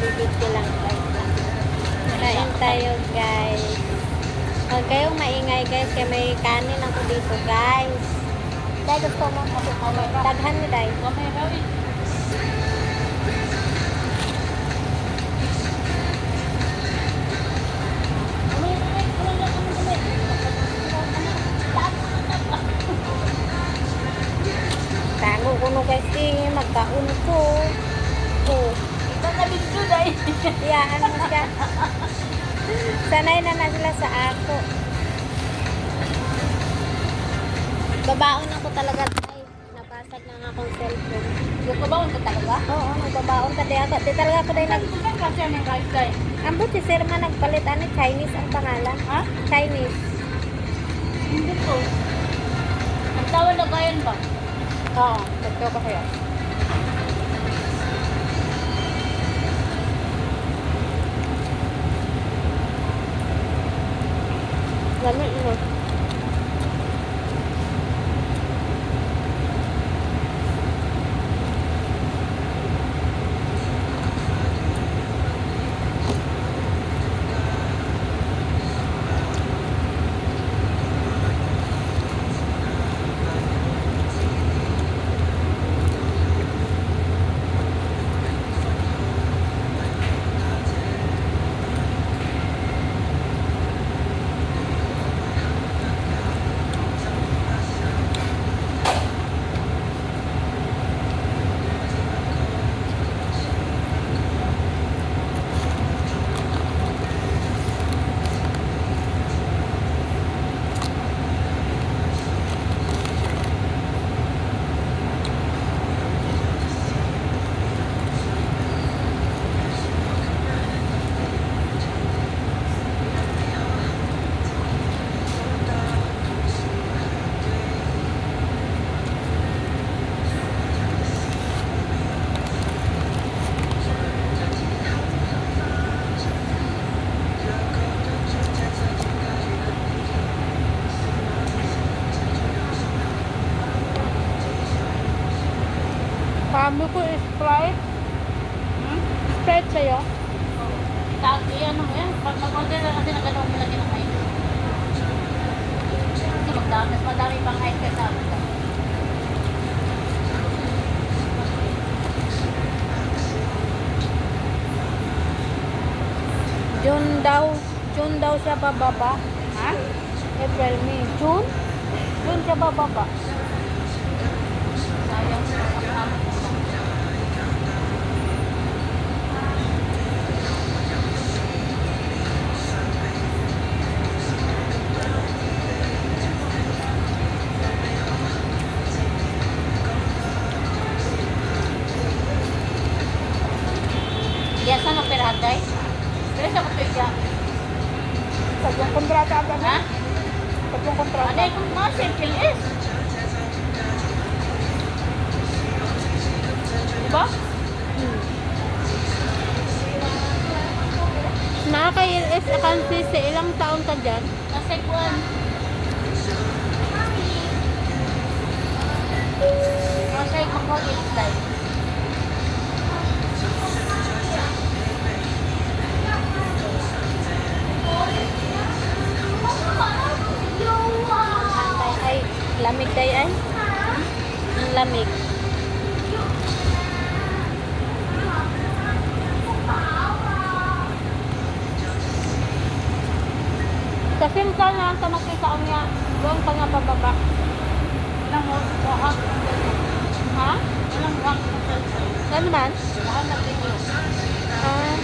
Bibigyo lang guys. Kain tayo guys. Huwag kayong maingay guys. Kaya may kanin ako dito guys. Dahil gusto mo. Daghan mo dahil. Tago ko no guys eh. Magkaun ko. Oh. Ito na video dahil. Iyaan mo siya. Sanay na sila sa ako. Babaon ako talaga. Ay, napasag na nga akong cellphone. Nagbabaon ka talaga? Oo, nagbabaon ka. Di talaga ako dahil nag... Saan ka siya ng rice dahil? Ambot si Sir man nagpalit. Ano, Chinese ang pangalan? Ha? Chinese. Hindi ko. Nagtawad na kayan ba? Oo, nagkaw ka kaya. Lamig mo. Kami ko Sprite. Sprite sa'yo. Tagi, ano mo yan? Pag mag-order na natin, nagano'n mo lagi ng ice. Kasi mas madami pang ice ka sa amin. June daw siya bababa. Ha? April, May. June siya bababa. Sayang sa kasama ko. Yes, ano perahan guys? Pero sa kapigya. Tatlong kontrata agad Ha? na. Tatlong kontrata. Ano yung mga simple is? Diba? Nakaka-LS account sa ilang taon ka dyan? Nasa kuwan. Nasa mag-college life. Ay, lamig tayo ay. Ang lamig. Kasi saan na ang makita ko niya, doon pa nga pababa. Ilang wahak. Ha? Ilang wahak na cellphone. Saan naman? Wahak na video. Ah.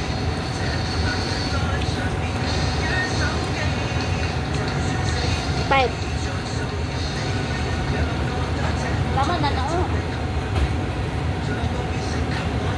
Five.